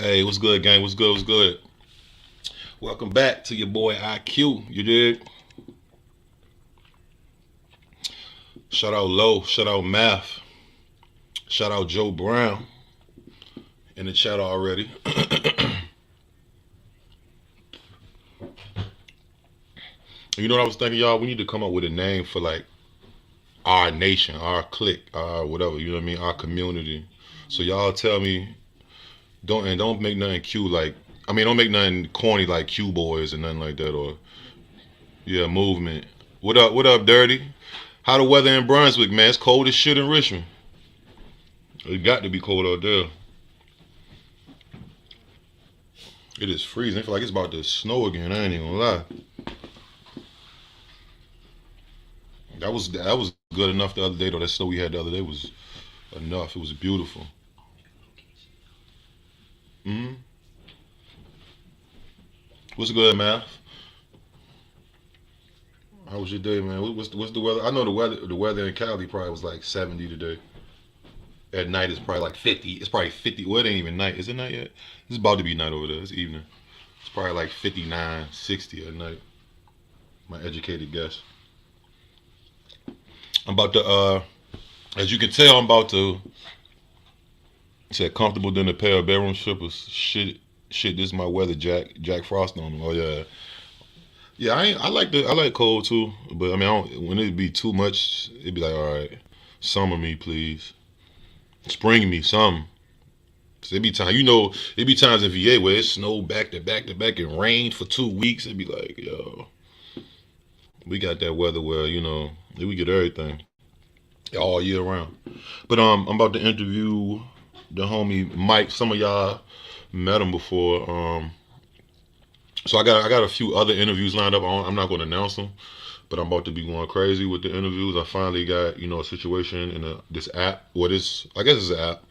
Hey, what's good, gang? What's good? What's good? Welcome back to your boy IQ. You did? Shout out Low. Shout out Math. Shout out Joe Brown in the chat already. You know what I was thinking, y'all? We need to come up with a name for like our nation, our clique, our whatever. You know what I mean? Our community. So y'all tell me, don't make nothing cute like. I mean, don't make nothing corny like Q boys and nothing like that. Or yeah, movement. What up? What up, Dirty? How the weather in Brunswick, man? It's cold as shit in Richmond. It got to be cold out there. It is freezing. I feel like it's about to snow again. I ain't even gonna lie. That was good enough the other day though. That snow we had the other day was enough. It was beautiful. Hmm. What's good, man? How was your day, man? What's the weather? I know the weather in Cali probably was like 70 today. At night it's probably like 50. It's probably 50. Well, it ain't even night. Is it night yet? It's about to be night over there. It's evening. It's probably like 59, 60 at night. My educated guess. I'm about to as you can tell, I'm about to said comfortable than a pair of bedroom slippers. Shit. This is my weather, Jack Frost on me. Oh yeah, yeah. I like cold too, but I mean, when it be too much, it'd be like, all right, summer me, please, spring me, some. Cause it be time, it be times in VA where it snowed back to back to back and rained for 2 weeks. It'd be like, yo, we got that weather where we get everything all year round. But I'm about to interview the homie Mike. Some of y'all met him before. So I got a few other interviews lined up. I'm not going to announce them, but I'm about to be going crazy with the interviews. I finally got a situation in this app. What is I guess it's an app.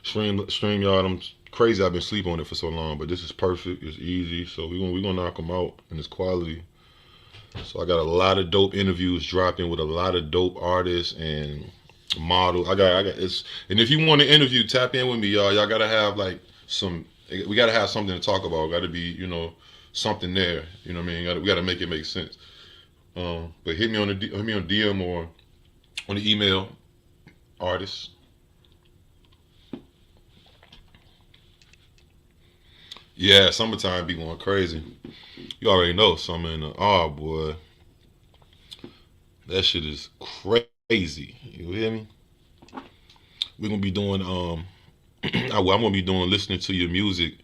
Streamyard. I'm crazy. I've been sleeping on it for so long, but this is perfect. It's easy. So we gonna knock them out, and it's quality. So I got a lot of dope interviews dropping with a lot of dope artists and model. I got it's and if you want to interview, tap in with me, y'all. Y'all gotta have like some. We gotta have something to talk about. Got to be something there. You know what I mean? We gotta make it make sense. But hit me on DM or on the email, artists. Yeah, summertime be going crazy. You already know summer in the boy, that shit is crazy. You hear me? We're gonna be doing I'm gonna be doing listening to your music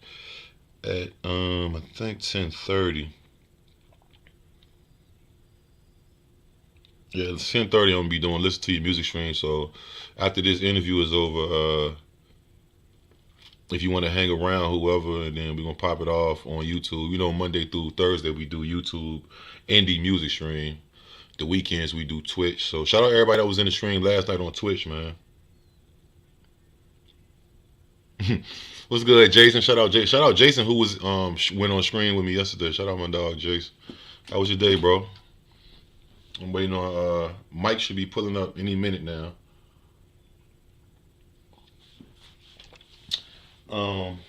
at I think 10:30. Yeah, it's 10:30. I'm gonna be doing listen to your music stream. So after this interview is over, if you want to hang around, whoever, and then we're gonna pop it off on YouTube. Monday through Thursday we do YouTube indie music stream. The weekends we do Twitch. So shout out everybody that was in the stream last night on Twitch, man. What's good, Jason? Shout out Jason who was went on screen with me yesterday. Shout out my dog Jason. How was your day, bro? I'm waiting on Mike should be pulling up any minute now. Um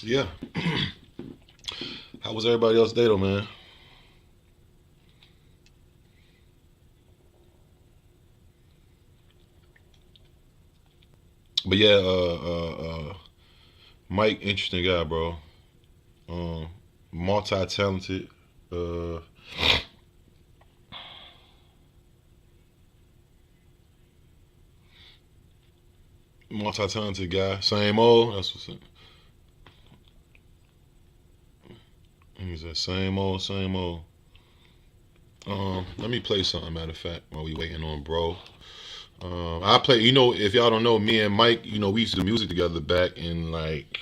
yeah. How was everybody else day though, man? But yeah, Mike, interesting guy, bro. Um, multi-talented. Uh, multi-talented guy. Same old. That's what's. He's that same old, same old. Let me play something. Matter of fact, while we waiting on bro. I play. If y'all don't know, me and Mike, we used to do music together back in like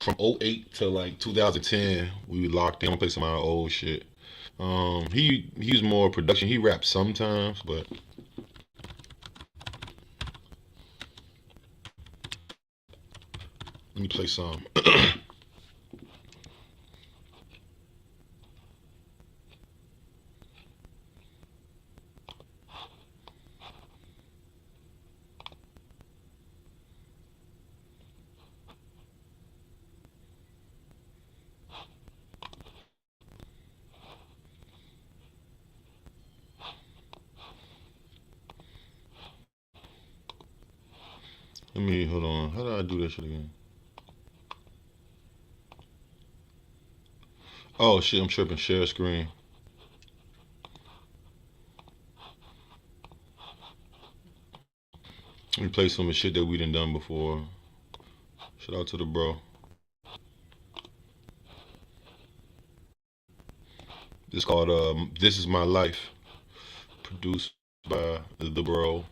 from '08 to like 2010. We locked in. I play some of our old shit. He's more production. He raps sometimes, but let me play some. Let me, hold on. How do I do that shit again? Oh shit, I'm tripping. Share screen. Let me play some of the shit that we done before. Shout out to the bro. This called This Is My Life. Produced by the bro.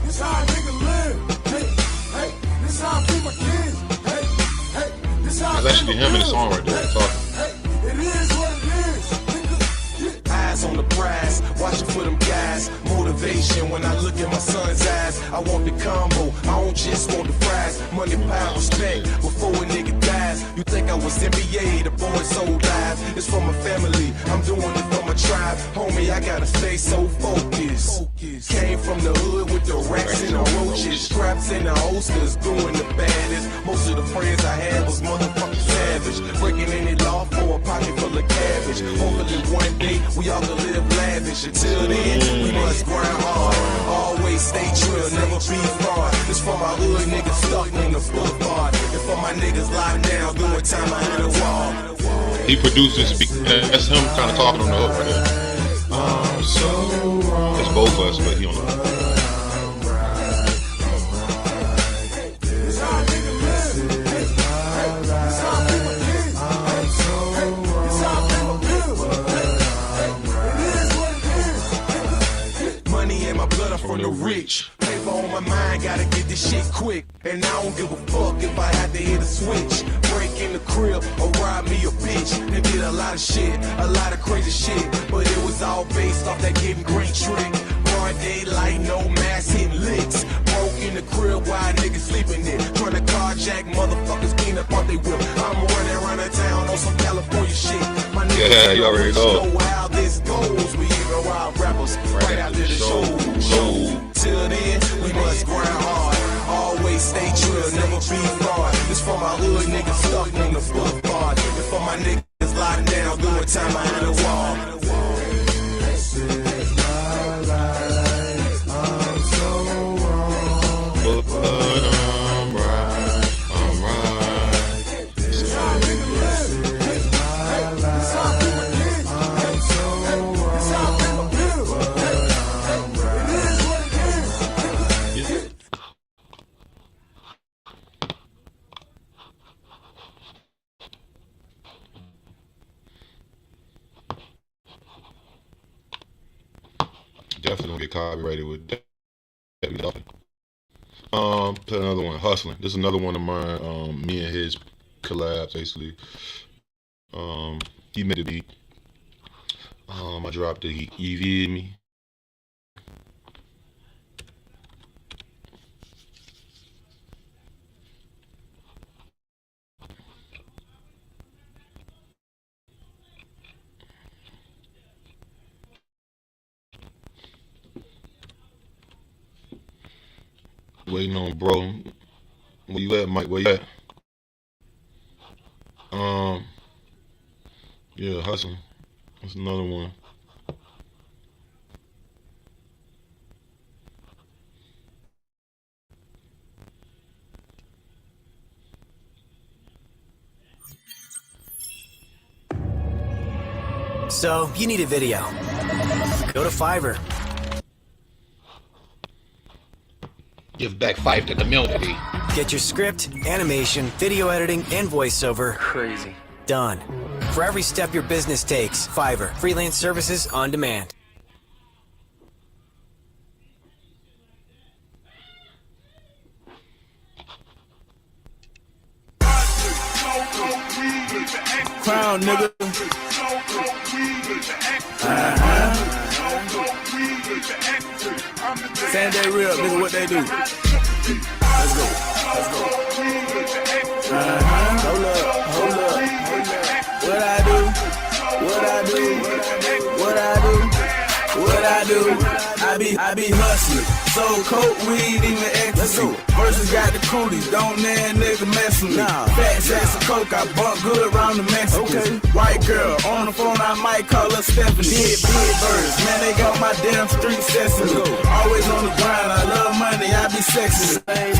This how a nigga live. Hey, hey, this how I feed my kids. Hey, hey, this how That's actually him in the song right there. Talking. Hey, it is what it is. Nigga. Eyes on the prize, watching for them guys. Motivation when I look at my son's eyes. I want the combo, I don't just want the fries. Money, power, respect before a nigga dies. You think I was NBA, the boy so live. It's for my family, I'm doing it for my tribe. Homie, I gotta stay so focused. Came from the hood with the racks and the roaches. Straps and the holsters, doing the baddest. Most of the friends I had was motherfucking savage. Breaking any law for a pocket full of cabbage. Hopefully one day we all can live lavish. Until then, we must grind hard. Always stay true, never be fraud. It's for my hood niggas stuck in the boulevard. And for my niggas locked down, doing time behind the wall. He produced this. That's him kind of talking on the hook right there. It's both of us, but he don't know. From the rich, paper on my mind, gotta get this shit quick. And I don't give a fuck if I had to hit a switch. Break in the crib or rob me a bitch. They did a lot of shit, a lot of crazy shit. But it was all based off that getting great trick. Broad daylight, no mask, hitting licks. Broke in the crib while niggas sleeping there. Trying to carjack motherfuckers, clean up on they whip. I'm running around the town on some California shit. My niggas Yeah, you already know. how this goes. We even wild rappers right after the show. Till then, we must grind hard. Always stay true, never be fraud. This for my hood niggas stuck on the boulevard. And for my niggas locked down, doing time behind the wall. This is my life. I'm so wrong. But I'm right. This is how a nigga live. This is my life. I'm so wrong. This is how I pay my bills. It is what it is. Definitely gonna get copyrighted with that. Play another one, Hustling. This is another one of mine. Me and his collabs, basically. He made the beat. I dropped it. He EV'd me. Waiting on bro. Where you at, Mike? Where you at? Yeah, Hustling. That's another one. So, you need a video. Go to Fiverr. Give back 5 to the community. Get your script, animation, video editing, and voiceover. Crazy. Done. For every step your business takes, Fiverr. Freelance services on demand. Crown, nigga. Sanday real, nigga, what they do? Let's go. Let's go. Hold up. What I do? What I do? What I do? What I do? I I be hustling. So coke, weed, even ecstasy. Versus got the cooties, don't that nigga mess with me. Fat sacks of coke, I bump good around the Mexicans. White girl, on the phone, I might call her Stephanie. Big birds, man, they got my damn street sesame. Always on the grind, I love money, I be sexy. Stay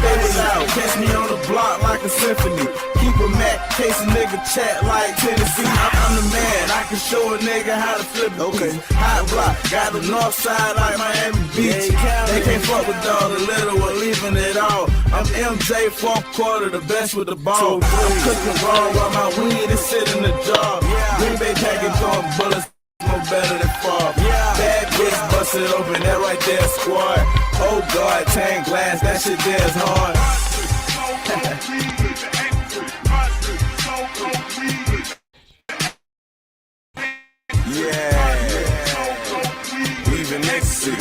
out, catch me on the block like a symphony. Keep a Mac, case a nigga chat like Tennessee. I'm the man, I can show a nigga how to flip it. Hot block, got the north side like Miami Beach. They can't fuck with all the little or leaving it all. I'm MJ, fourth quarter, the best with the ball. I'm cooking raw while my weed is sitting in the jar. Green Bay package on bullets, more better than far. Bad bitch busted open, that right there squad. Oh God, tank glass, that shit there is hard. Even ecstasy.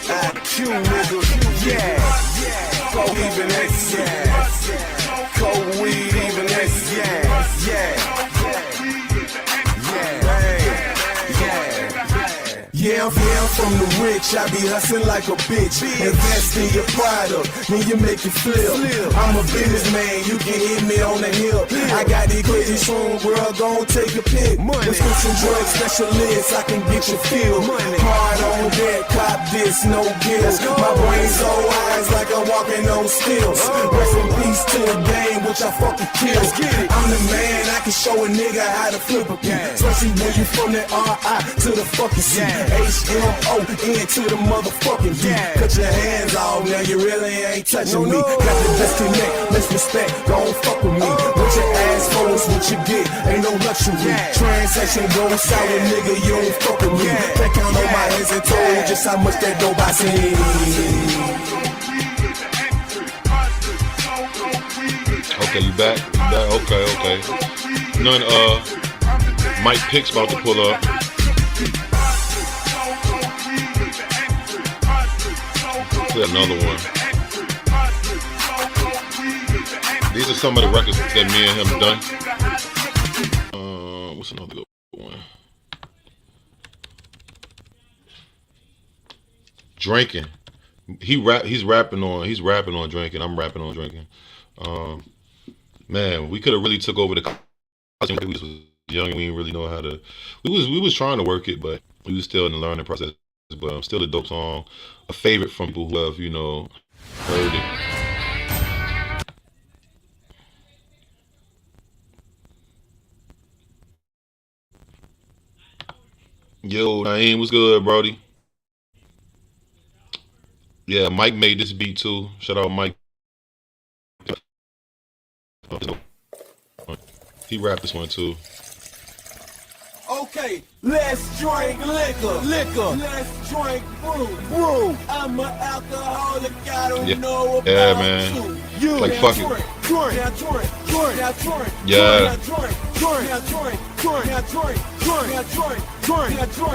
IQ, nigga. Yeah. Go even ecstasy. Cold weed, even ecstasy. Yeah, I'm from the rich, I be hustling like a bitch. Invest in your product, then you make it flip. I'm a businessman, you can hit me on the hip. I got these crazy shrooms, girl, gon' take a pic. Prescription drug specialist, I can get you filled. Hard on deck, cop this, no gills. My brain so high, it's like I'm walking on stills. Rest in peace to the game, which I fucking kill. I'm the man, I can show a nigga how to flip a key. Especially when you from the R.I. to the fucking C. H-M-O-N to the motherfucking D. Cut your hands off, now you really ain't touching me. Got the disconnect, let's respect, don't fuck with me. What your ass for is what you get, ain't no luxury. Transaction goes sour, nigga, you don't fuck with me. Can't count on my hands and toes just how much that dope I see. Okay, you back? Okay. None, Mike Pick's about to pull up. Another one. These are some of the records that me and him done. What's another good one? Drinking. He's rapping on drinking. I'm rapping on drinking. Man, we could have really took over the college. We was young. We didn't really know how to. We was trying to work it, but we was still in the learning process. But still a dope song, a favorite from people who have, heard it. Yo, Naeem, what's good, Brody? Yeah, Mike made this beat too. Shout out Mike. He rapped this one too. Okay, let's drink liquor. Let's drink brew. I'm an alcoholic, I don't know about man. you. Like, fuck it. Drink. Yeah.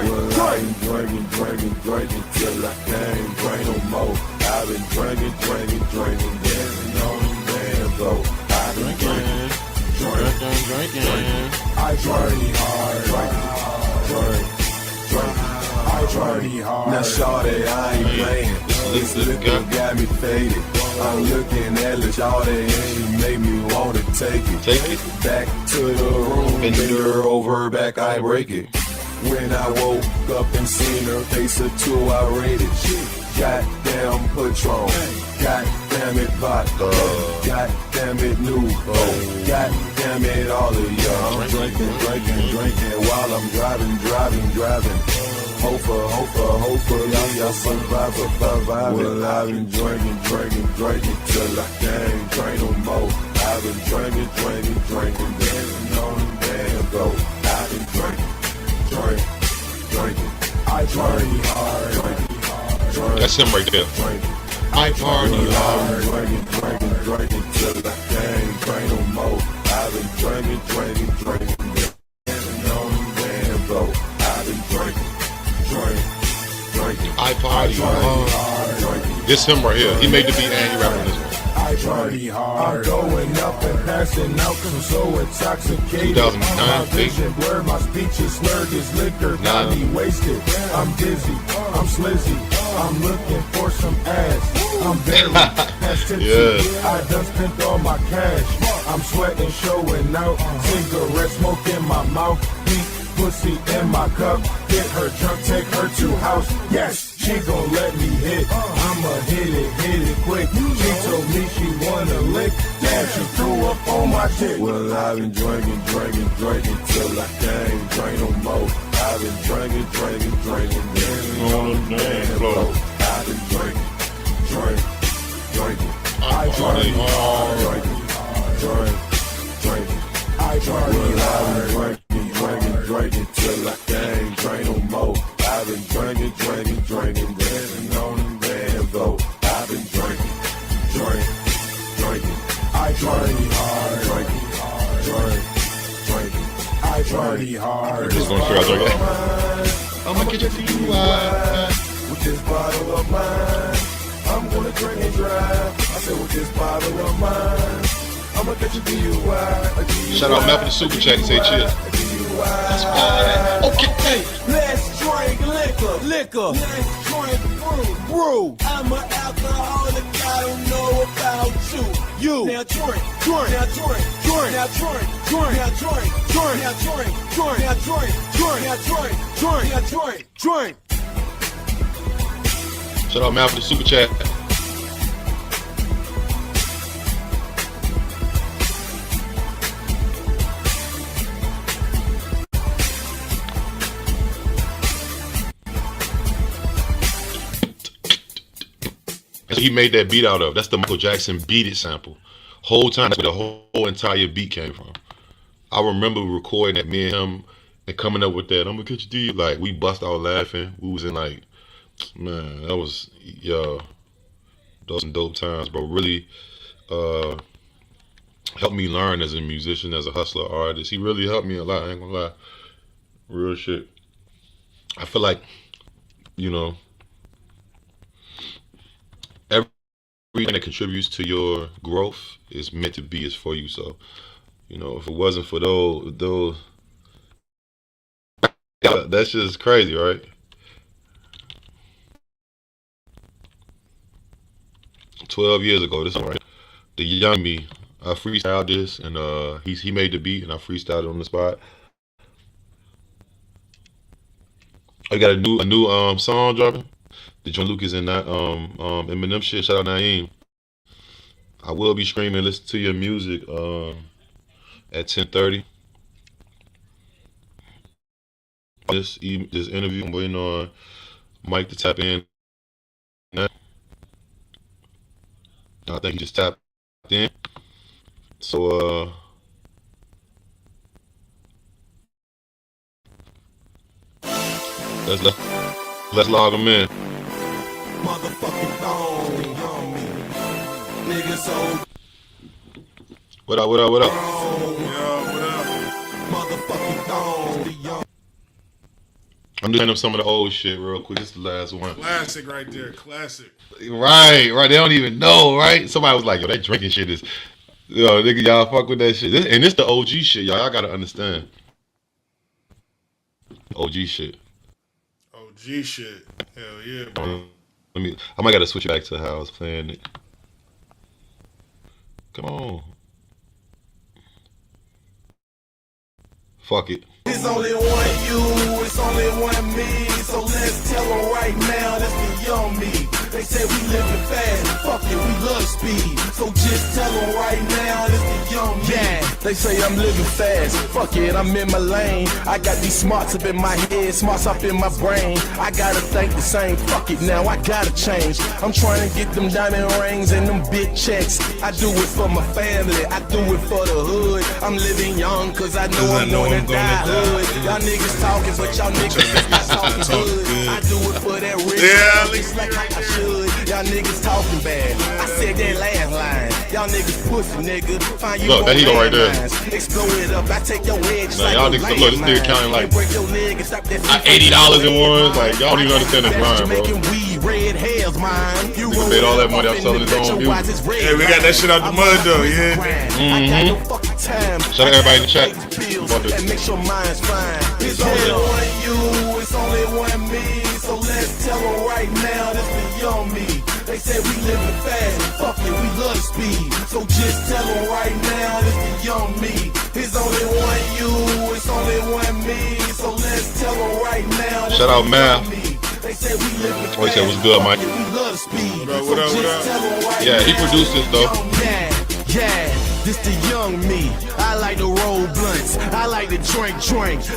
Well, I ain't drinking till I can't drink no more. I've been drinking, dancing on the damn go. I've been drinking. I party hard, I party hard. Now shawty, I ain't playing. This liquor got me faded. I'm looking at the shawty and made me want to take it. Back to the room, bend her over her back, I break it. When I woke up and seen her face or two, I rated. Goddamn Patron, goddamn it vodka, goddamn it Nuvo, goddamn it all of y'all. I'm drinking while I'm driving. Hopefully y'all survive. Well, I've been drinking till I can't drink no more. I've been drinking, dancing on the damn go. I've been drinking, I party hard. That's him right there. I party hard. Drinking till I can't drink no more. I've been drinking, dancing on the damn go. I've been drinking. I party hard. This him right here. He made the beat and he rapping this one. I party party hard. I'm going up and passing out, I'm so intoxicated. 2009, my vision blurred, my speech is slurred, this liquor got me wasted. I'm dizzy, I'm slizzy, I'm looking for some ass. I'm very past tipsy, I done spent all my cash. I'm sweating, showing out, cigarette smoke in my mouth, deep pussy in my cup. Get her drunk, take her to house. Yes, she gon' let me hit. I'ma hit it quick. She told me she wanna lick. Damn, she threw up on my dick. Well, I've been drinking till I can't drink no more. I've been drinking, dancing on the dance floor. I've been drinking. I party hard. Drinking. I party hard. Drinking till I can't drink no more. I've been drinking, dancing on the dance floor. I've been drinking. I party hard. Drinking. I party hard. Just gonna try to I'ma get you DUI with this bottle of mine. I'm gonna drink and drive. I said with this bottle of mine. I'ma get you DUI. Shout out Map for the super chat and say chill. That's fine. Okay, let's drink liquor. Let's drink brew. I'm an alcoholic, I don't know about you. Now drink. Shout out Map for the super chat. He made that beat out of. That's the Michael Jackson Beat It sample. Whole time, that's where the whole entire beat came from. I remember recording that, me and him, and coming up with that. I'm gonna get you, like, we bust out laughing. We was in like, man, that was, those some dope times, bro. Really helped me learn as a musician, as a hustler, artist. He really helped me a lot, I ain't gonna lie. Real shit. I feel like, everything that contributes to your growth is meant to be, is for you. So, if it wasn't for those, that's just crazy, right? "12 years ago, this one, right? The young me, I freestyled this, and he made the beat, and I freestyled it on the spot. I got a new song dropping. The John Lucas and that Eminem shit. Shout out Naeem. I will be streaming, listen to your music at 10:30. This interview, I'm waiting on Mike to tap in. I think he just tapped in. So let's log him in. Motherfucking thong on me. Niggas so What up? motherfucking thong. I'm doing up some of the old shit real quick. This is the last one. Classic right there. Classic. Right. They don't even know, right? Somebody was like, yo, that drinking shit is, nigga, y'all fuck with that shit. And this the OG shit, y'all gotta understand. OG shit. OG shit. Hell yeah, bro. I might gotta switch it back to how I was playing it. Come on. Fuck it. It's only one you, it's only one me. So let's tell them right now, that's the young me. They say we living fast, fuck it, we love speed. So just tell them right now, that's the young me. Yeah, they say I'm living fast, fuck it, I'm in my lane. I got these smarts up in my head, smarts up in my brain. I gotta think the same, fuck it, now I gotta change. I'm trying to get them diamond rings and them big checks. I do it for my family, I do it for the hood. I'm living young cause I know I'm gonna die hood. Y'all niggas talking, but y'all niggas is not talking good. I do it for that rich. Yeah, it's like I should hood, y'all niggas talking bad. I said that last line. Y'all niggas pussy, nigga. Find you Look, that he go right there. Explode it up. I take your edge. Nah, y'all niggas, look, this nigga counting like $80 in ones. Like, y'all don't even understand the grind, bro. Red hairs, mine. You Nigga made all that money off selling his own music. Hey, we got that shit out the mud though, yeah. Shout out everybody in the chat. That makes your minds fine. It's only one you, it's only one me. So let's tell them right now, this the young me. They say we living fast, fuck it, we love speed. So just tell them right now, this the young me. It's only one you, it's only one me. So let's tell them right now. Shout out Mav. They say we living fast. Oh, he said, what's good, Mike? We love speed. What up, what up? Yeah, he produced this though. Yeah, this the young me. I like to roll blunts. I like to drink.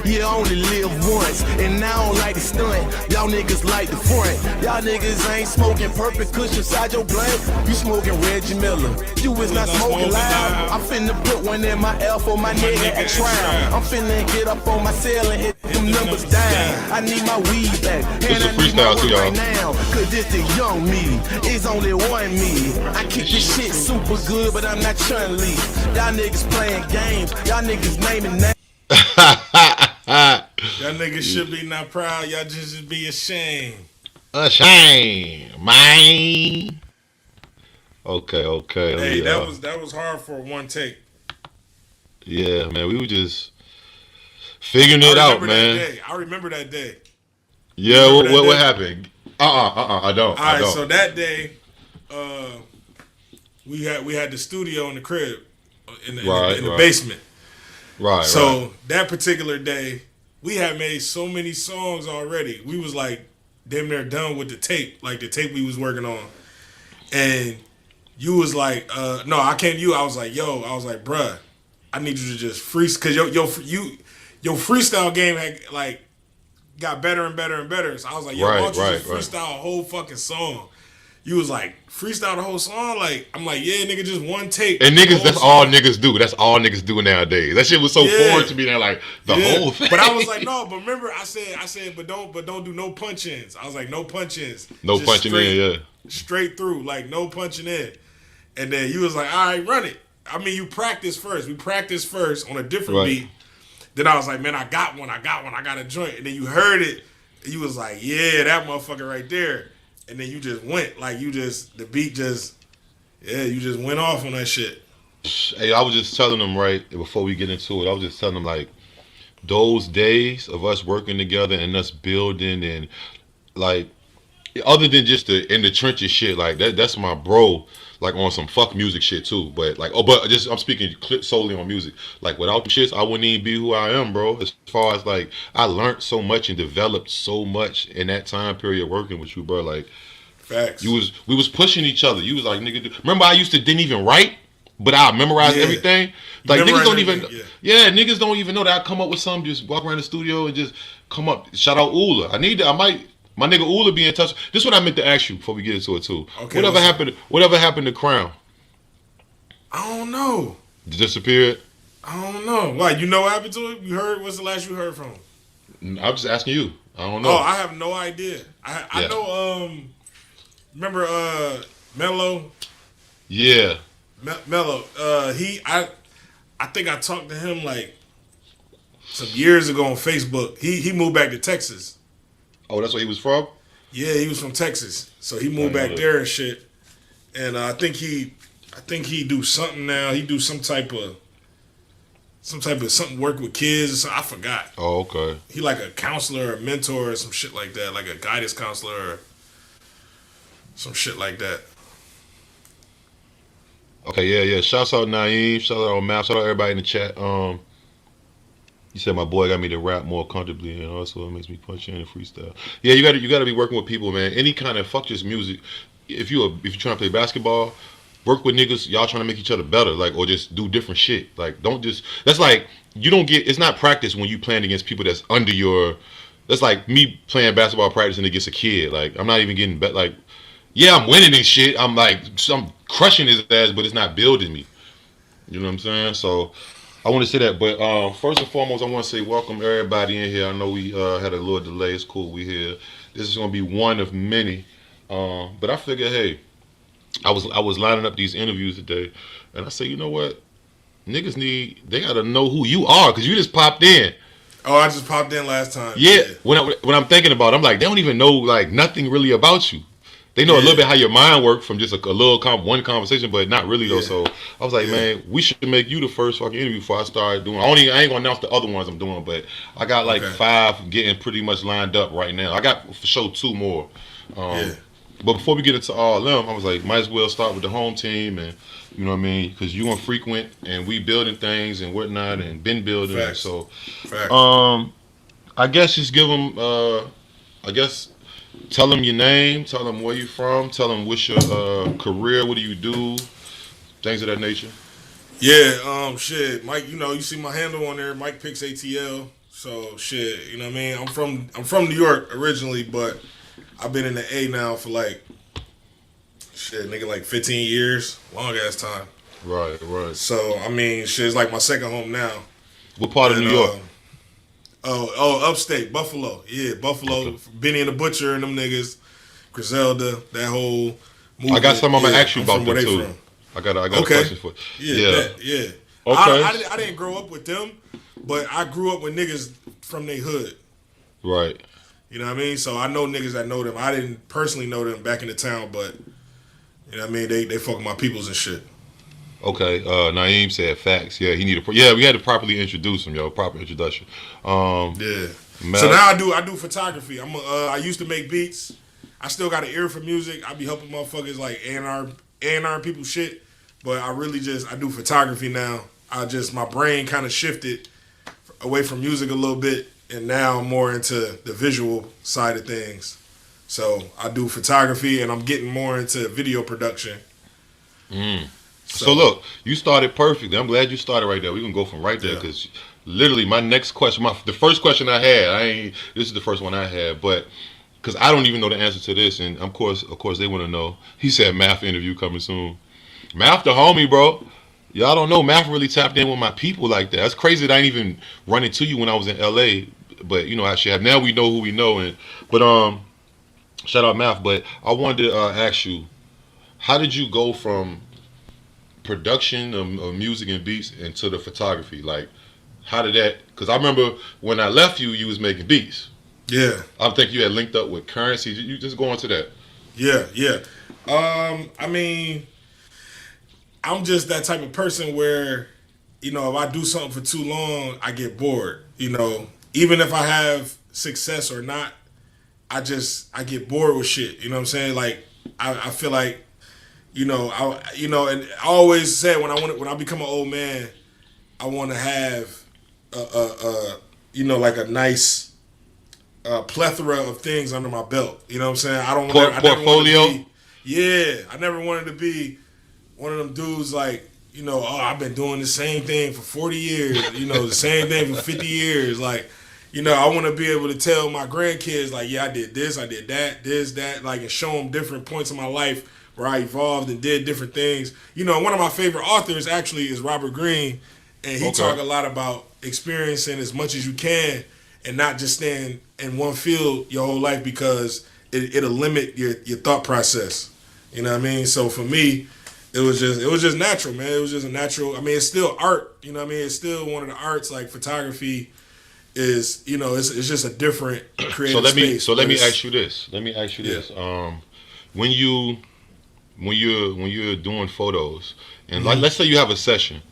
You only live once. And I don't like to stunt. Y'all niggas like the front. Y'all niggas ain't smoking perfect cushion inside your blunt. You smoking Reggie Miller. You is not smoking loud. I'm finna put one in my L for my nigga at trial. I'm finna get up on my cell and hit them numbers down. I need my weed back. This a freestyle too, y'all. Right now, cause this the young me. It's only one me. I kick this shit super good, but I'm not trying to leave. Y'all niggas playing games. Y'all niggas naming names. Y'all niggas should be not proud. Y'all just be ashamed. Ashamed, man. Okay. Hey, yeah. that was hard for one take. Yeah, man. We were just figuring it out, man. I remember that day. Yeah, what happened? I don't. All right, so that day, we had the studio in the crib, in the basement. Right. So that particular day, we had made so many songs already. We was like damn near done with the tape, like the tape we was working on. And you was like, no, I came to you. I was like, bruh, I need you to just freestyle, cause your freestyle game had like got better and better and better. So I was like, why don't you just freestyle a whole fucking song? You was like, freestyle the whole song? Like, I'm like, yeah, nigga, just one take. And niggas, that's all niggas do. That's all niggas do nowadays. That shit was so foreign to me. They're like, the whole thing. But I was like, no, but remember, I said, but don't do no punch-ins. I was like, no punch-ins. No punching in, yeah. Straight through, like, no punching in. And then you was like, all right, run it. I mean, you practice first. We practiced first on a different beat. Then I was like, man, I got one. I got a joint. And then you heard it. And you was like, yeah, that motherfucker right there. And then you just went. Like, you just went off on that shit. Hey, I was just telling them, right, before we get into it, I was just telling them, like, those days of us working together and us building and, like, other than just the in the trenches shit, like, that's my bro. Like on some fuck music shit too, but like, I'm speaking solely on music. Like without the shits, I wouldn't even be who I am, bro. As far as like, I learned so much and developed so much in that time period working with you, bro. Like, facts. We was pushing each other. You was like, nigga, remember I used to didn't even write, but I memorized everything. Like niggas don't even, niggas don't even know that I come up with something, just walk around the studio and just come up. Shout out Ula. My nigga Ula be in touch. This is what I meant to ask you before we get into it too. Okay, whatever happened to Crown? I don't know. Disappeared? I don't know. Why? You know what happened to it? You heard? What's the last you heard from him? I'm just asking you. I don't know. Oh, I have no idea. I know. Remember Mello? Yeah. Mello. I think I talked to him like some years ago on Facebook. He moved back to Texas. Oh, that's where he was from? Yeah, he was from Texas. So he moved back there and shit. And I think he do something now. He do some type of something work with kids or something. I forgot. Oh, okay. He like a counselor or a mentor or some shit like that, like a guidance counselor or some shit like that. Okay, yeah. Shouts out Naeem, shout out Matt, shout out everybody in the chat. You said my boy got me to rap more comfortably, and also it makes me punch in and freestyle. Yeah, you gotta be working with people, man. Any kind of fuck just music. If you're trying to play basketball, work with niggas. Y'all trying to make each other better, like, or just do different shit. Like, don't just. That's like you don't get. It's not practice when you playing against people that's under your. That's like me playing basketball practicing against a kid. Like, I'm not even getting bet. Like, yeah, I'm winning and shit. I'm crushing his ass, but it's not building me. You know what I'm saying? So. I want to say that, but first and foremost, I want to say welcome everybody in here. I know we had a little delay. It's cool we here. This is going to be one of many But I figured, hey, I was lining up these interviews today, and I said, you know what, niggas they gotta know who you are because you just popped in. Oh, I just popped in last time. Yeah. When I'm thinking about it, I'm like, they don't even know like nothing really about you. They know a little bit how your mind works from just a little one conversation, but not really though. So I was like, man, we should make you the first fucking interview before I start doing. I ain't gonna announce the other ones I'm doing, but I got like 5 getting pretty much lined up right now. I got for sure 2 more. But before we get into all of them, I was like, might as well start with the home team, and you know what I mean, because you on frequent and we building things and whatnot and been building. Facts. So, Facts. I guess just give them. Tell them your name, tell them where you from, tell them what's your career, what do you do, things of that nature. Yeah, shit, Mike. You know, you see my handle on there, Mike Picks ATL. So shit, you know what I mean. I'm from New York originally, but I've been in the A now for like 15 years, long ass time. Right. So I mean, shit, it's like my second home now. What part of New York? Upstate, Buffalo. Yeah, Buffalo. Okay. Benny and the Butcher and them niggas, Griselda, that whole movement. I got some I'm gonna ask you about them too. I got a question for you. Yeah. Okay. I didn't grow up with them, but I grew up with niggas from their hood. Right. You know what I mean? So I know niggas that know them. I didn't personally know them back in the town, but you know what I mean? They fuck with my peoples and shit. Okay, Naeem said facts. Yeah, we had to properly introduce him, proper introduction. Yeah. So now I do photography. I used to make beats. I still got an ear for music. I be helping motherfuckers like A&R people shit, but I do photography now. My brain kind of shifted away from music a little bit, and now I'm more into the visual side of things. So I do photography, and I'm getting more into video production. So look, you started perfectly. I'm glad you started right there. We can go from right there because literally my next question, the first question I had, this is the first one I had, but because I don't even know the answer to this, and of course they want to know. He said Math interview coming soon. Math the homie, bro. Y'all don't know Math really tapped in with my people like that. That's crazy that I didn't even run into you when I was in LA, but you know I should have. Now we know who we know, but shout out Math. But I wanted to ask you, how did you go from production of music and beats into the photography? Like, how did that? Because I remember when I left you was making beats. Yeah. I think you had linked up with Currency. You just go into that. Yeah. I mean, I'm just that type of person where, you know, if I do something for too long, I get bored. You know, even if I have success or not, I get bored with shit. You know what I'm saying? Like, I feel like, and I always said when I become an old man, I want to have like a nice plethora of things under my belt. You know what I'm saying? I don't want portfolio. I never wanted to be one of them dudes like, I've been doing the same thing for 40 years. The same thing for 50 years. Like, I want to be able to tell my grandkids like, yeah, I did this, I did that, this, that, like, and show them different points in my life where I evolved and did different things. One of my favorite authors actually is Robert Greene, and he talk a lot about experiencing as much as you can and not just staying in one field your whole life because it'll limit your thought process. You know what I mean? So for me, it was just natural, man. It was just a natural. I mean, it's still art. You know what I mean? It's still one of the arts. Like photography is, it's just a different creative space. So let me ask you this. When you're doing photos, and like let's say you have a session,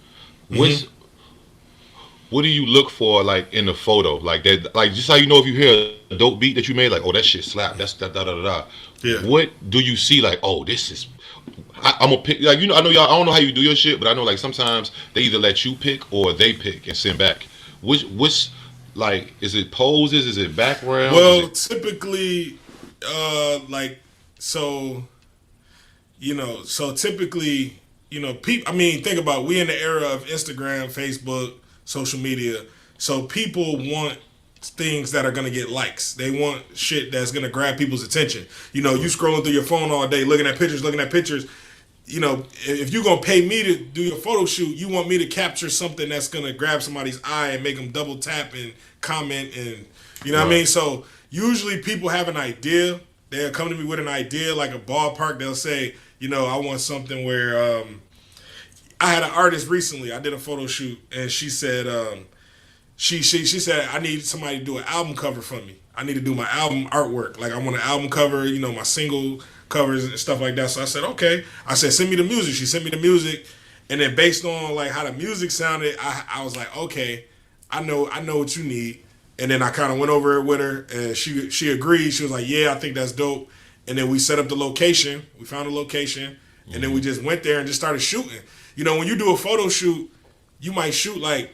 what do you look for like in the photo? Like that, like just how if you hear a dope beat that you made, like, oh, that shit slap, that's da da da da. Yeah. What do you see like, oh, this is I'm gonna pick, like, I know y'all, I don't know how you do your shit, but I know like sometimes they either let you pick or they pick and send back. Which like, is it poses, is it background? Well, typically typically, people, I mean, think about it. We in the era of Instagram, Facebook, social media. So people want things that are going to get likes. They want shit that's going to grab people's attention. You scrolling through your phone all day, looking at pictures. If you're going to pay me to do your photo shoot, you want me to capture something that's going to grab somebody's eye and make them double tap and comment and, what I mean? So usually people have an idea they'll come to me with an idea, like a ballpark. They'll say, you know, I want something where I had an artist recently. I did a photo shoot, and she said, she said, I need somebody to do an album cover for me. I need to do my album artwork. Like, I want an album cover, you know, my single covers and stuff like that. So I said, okay. I said, send me the music. She sent me the music, and then based on like how the music sounded, I was like, okay, I know what you need. And then I kind of went over it with her, and she agreed. She was like, yeah, I think that's dope. And then we set up the location. We found a location, and then we just went there and just started shooting. You know, when you do a photo shoot, you might shoot like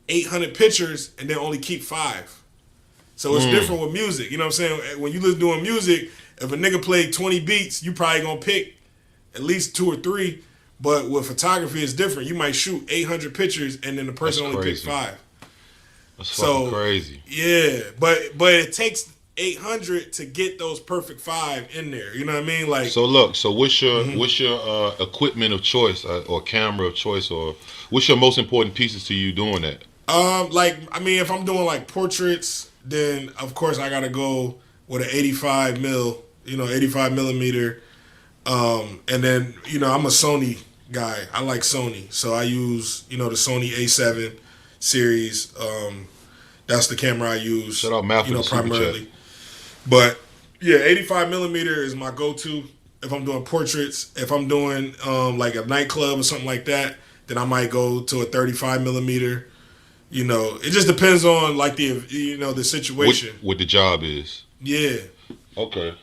800 pictures and then only keep 5. So it's different with music. You know what I'm saying? When you listen doing music, if a nigga played 20 beats, you probably gonna pick at least 2 or 3. But with photography, it's different. You might shoot 800 pictures and then the person only picked 5. That's fucking crazy. Yeah, but it takes 800 to get those perfect 5 in there. You know what I mean? Like, so look, so what's your equipment of choice or camera of choice, or what's your most important pieces to you doing that? like, I mean, if I'm doing like portraits, then of course I gotta go with an 85 millimeter. And then, you know, I'm a Sony guy. I like Sony, so I use, you know, the Sony A7 series. That's the camera I use. Shout out Matt for you know, the super primarily. chat. But yeah, 85 millimeter is my go-to if I'm doing portraits. If I'm doing like a nightclub or something like that, then I might go to a 35 millimeter. You know, it just depends on like the situation. What the job is. Yeah. Okay,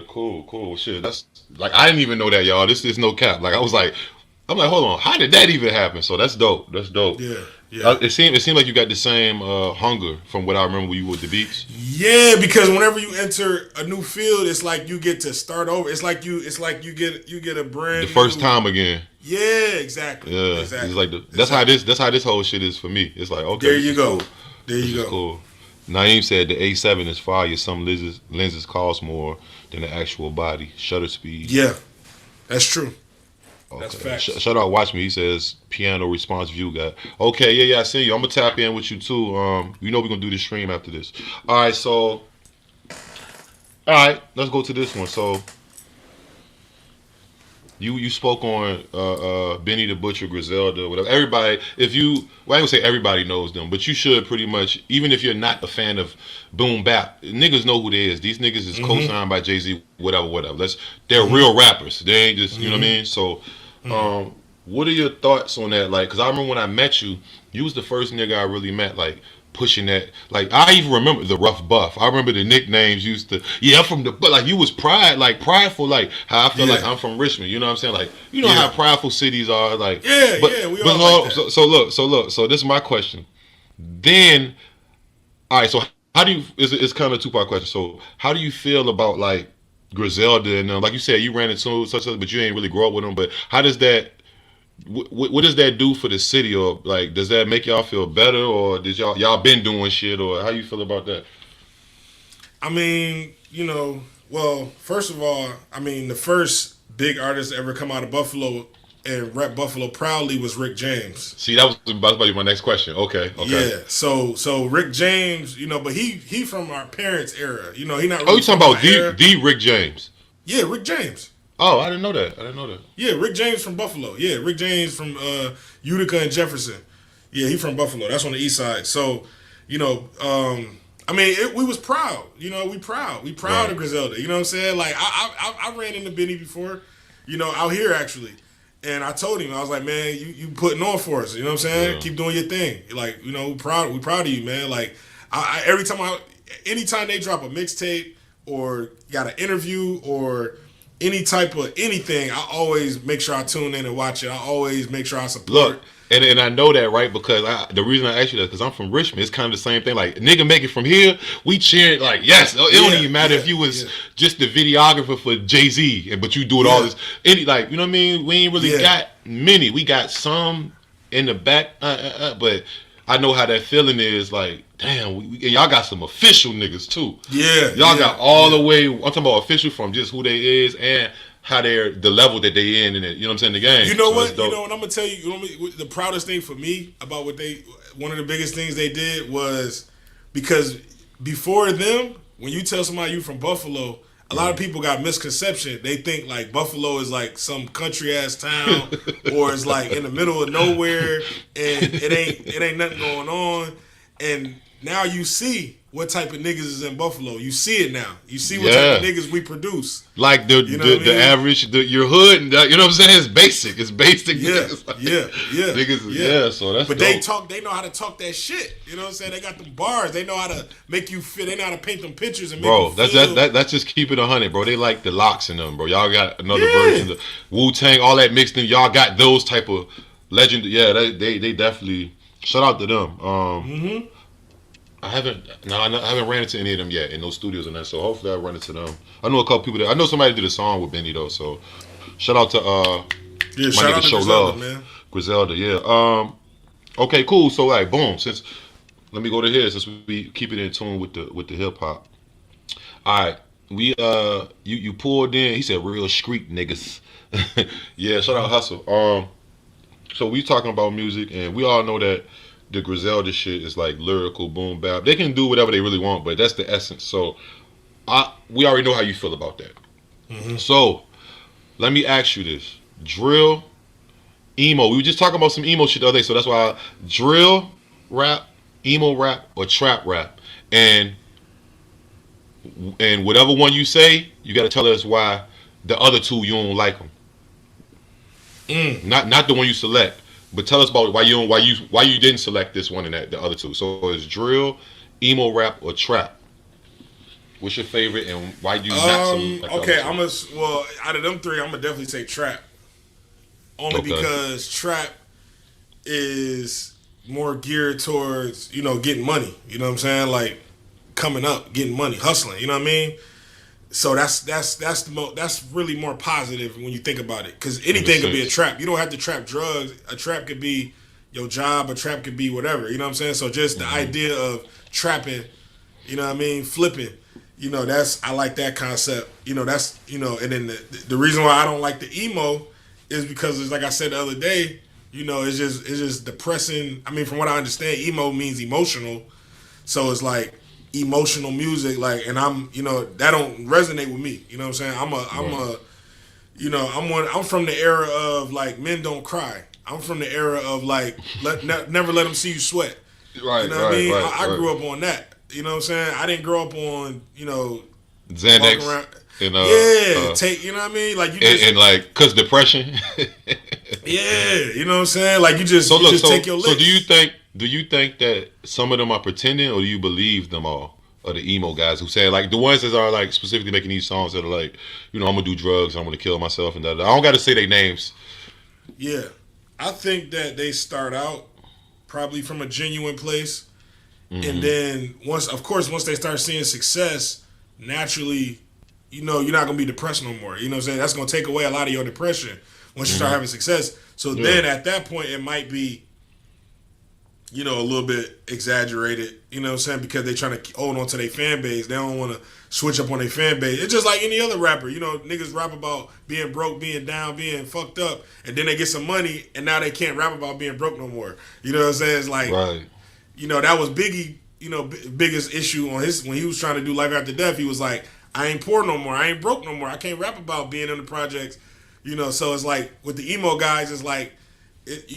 cool. Shit, that's like I didn't even know that, y'all. This is no cap. Like I'm like, hold on, how did that even happen? So that's dope. Yeah. It seemed like you got the same hunger from what I remember when you were at the beach. Yeah, because whenever you enter a new field, it's like you get to start over. It's like you get a brand the first new, time again. Yeah, exactly. Yeah, exactly. It's like that's how this whole shit is for me. It's like, okay, there you go. Cool. There you go. Cool. Naeem said the A7 is fire. Some lenses cost more than the actual body. Shutter speed. Yeah, that's true. Okay. That's facts. Shout out, watch me. He says piano response view guy. Okay, yeah, I see you. I'm gonna tap in with you too. You know we're gonna do the stream after this. All right, let's go to this one. So you spoke on Benny the Butcher, Griselda, whatever. Everybody, I ain't gonna say everybody knows them, but you should pretty much, even if you're not a fan of boom bap, niggas know who they is. These niggas is co-signed by Jay-Z, whatever. They're real rappers. They ain't just, you know what I mean? So, what are your thoughts on that? Like, cause I remember when I met you, you was the first nigga I really met, like, pushing that. Like, I even remember the Rough Buff. I remember the nicknames used to, I'm from the, but like, you was prideful, like, how I feel like I'm from Richmond, you know what I'm saying? Like, you know how prideful cities are, like. We all like that. So look, so this is my question. Then, all right, so how do you, it's kind of a 2-part question. So, how do you feel about, like, Griselda and like you said, you ran into such, but you ain't really grow up with them, but how does that, what does that do for the city, or like does that make y'all feel better, or did y'all been doing shit, or how you feel about that? I mean, you know, well, first of all, I mean, the first big artist to ever come out of Buffalo and rep Buffalo proudly was Rick James. See, that was about to be my next question. Okay. Yeah. So Rick James, you know, but he from our parents' era. You know, he not. Really you talking about the Rick James? Yeah, Rick James. Oh, I didn't know that. Yeah, Rick James from Buffalo. Yeah, Rick James from Utica and Jefferson. Yeah, he from Buffalo. That's on the east side. So, you know, I mean, we was proud. You know, we proud right. of Griselda. You know what I'm saying? Like, I ran into Benny before, you know, out here actually. And I told him, I was like, man, you putting on for us. You know what I'm saying? Yeah. Keep doing your thing. Like, you know, we proud of you, man. Like, anytime they drop a mixtape or got an interview or any type of anything, I always make sure I tune in and watch it. I always make sure I support. Look, and I know that, right? Because the reason I asked you that, because I'm from Richmond. It's kind of the same thing. Like, nigga make it from here, we cheering like, yes. It don't even matter if you was just the videographer for Jay-Z, but you do it all this. You know what I mean? We ain't really got many. We got some in the back, but I know how that feeling is. Like, damn, and y'all got some official niggas too. Yeah, y'all got all the way. I'm talking about official from just who they is and how they're the level that they in, and you know what I'm saying, the game. You know what? You know, and I'm gonna tell you, the proudest thing for me about one of the biggest things they did was because before them, when you tell somebody you from Buffalo, a lot of people got misconception. They think like Buffalo is like some country ass town, or it's like in the middle of nowhere, and it ain't nothing going on. And now you see what type of niggas is in Buffalo. You see it now. You see what type of niggas we produce. Like the average, your hood, you know what I'm saying? It's basic. It's basic. Yeah, like, niggas, so that's but dope. they know how to talk that shit. You know what I'm saying? They got the bars. They know how to make you feel. They know how to paint them pictures and make Bro, you feel. that's just keep it 100, bro. They like the locks in them, bro. Y'all got another version of Wu-Tang, all that mixed in. Y'all got those type of legend. Yeah, they definitely shout out to them. I haven't ran into any of them yet in those studios and that. So hopefully I run into them. I know a couple people that I know somebody did a song with Benny though. So shout out to my shout nigga out to Show Griselda, Love, man. Griselda. Yeah. Okay, cool. So like, boom. Since let me go to here since we keep it in tune with the hip hop. All right, we you pulled in. He said real street niggas. Yeah, shout out Hustle. So we talking about music and we all know that the Griselda shit is like lyrical boom bap. They can do whatever they really want, but that's the essence. So we already know how you feel about that. So let me ask you this: drill, emo. We were just talking about some emo shit the other day, so that's why drill rap, emo rap, or trap rap, and whatever one you say, you got to tell us why the other two you don't like them. Not the one you select. But tell us about why you didn't select this one and the other two. So it's drill, emo rap, or trap. What's your favorite and why do you not select? Okay, out of them three, I'm gonna definitely say trap. Only because trap is more geared towards getting money. You know what I'm saying? Like coming up, getting money, hustling. You know what I mean? So that's really more positive when you think about it, because anything could be a trap. You don't have to trap drugs. A trap could be your job. A trap could be whatever. You know what I'm saying? So just the idea of trapping, you know what I mean, flipping. I like that concept. That's and then the reason why I don't like the emo is because it's like I said the other day. It's just depressing. I mean, from what I understand, emo means emotional. So it's like emotional music, like, and I'm that don't resonate with me. You know what I'm saying? I'm from the era of like Men Don't Cry. I'm from the era of like never let them see you sweat. Right. You know what I mean? I grew up on that. You know what I'm saying? I didn't grow up on Xanax. Take, you know what I mean? Like you just and like cause depression. Yeah, you know what I'm saying? Like you just take your licks. So do you think that some of them are pretending, or do you believe them all? Or the emo guys who say, like, the ones that are like specifically making these songs that are like, I'm gonna do drugs, I'm gonna kill myself and that. I don't gotta say their names. Yeah. I think that they start out probably from a genuine place. And then once they start seeing success, naturally, you're not gonna be depressed no more. You know what I'm saying? That's gonna take away a lot of your depression once you start having success. So then at that point it might be a little bit exaggerated, you know what I'm saying? Because they trying to hold on to their fan base. They don't want to switch up on their fan base. It's just like any other rapper. Niggas rap about being broke, being down, being fucked up, and then they get some money, and now they can't rap about being broke no more. You know what I'm saying? It's like, right. That was Biggie, biggest issue on when he was trying to do Life After Death. He was like, I ain't poor no more. I ain't broke no more. I can't rap about being in the projects. So it's like, with the emo guys, it's like,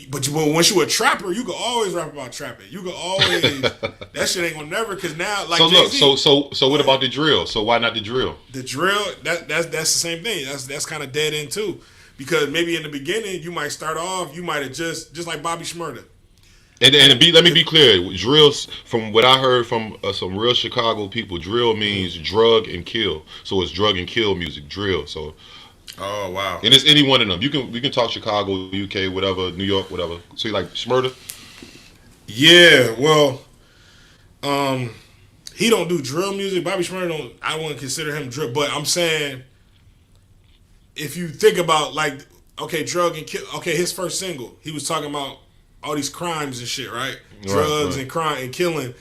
but once you a trapper, you can always rap about trapping. You can always that shit ain't gonna never, because now like so what about the drill? So why not the drill? The drill that's the same thing. That's kind of dead end too, because maybe in the beginning you might start off, you might have just like Bobby Shmurda. And let me be clear. Drill, from what I heard from some real Chicago people, drill means drug and kill. So it's drug and kill music, drill. So. Oh wow! And it's any one of them. We can talk Chicago, UK, whatever, New York, whatever. So you like Shmurda? Yeah, well, he don't do drill music. Bobby Shmurda I wouldn't consider him drill, but I'm saying if you think about like, okay, drug and kill. Okay, his first single, he was talking about all these crimes and shit, right? Drugs and crime and killing.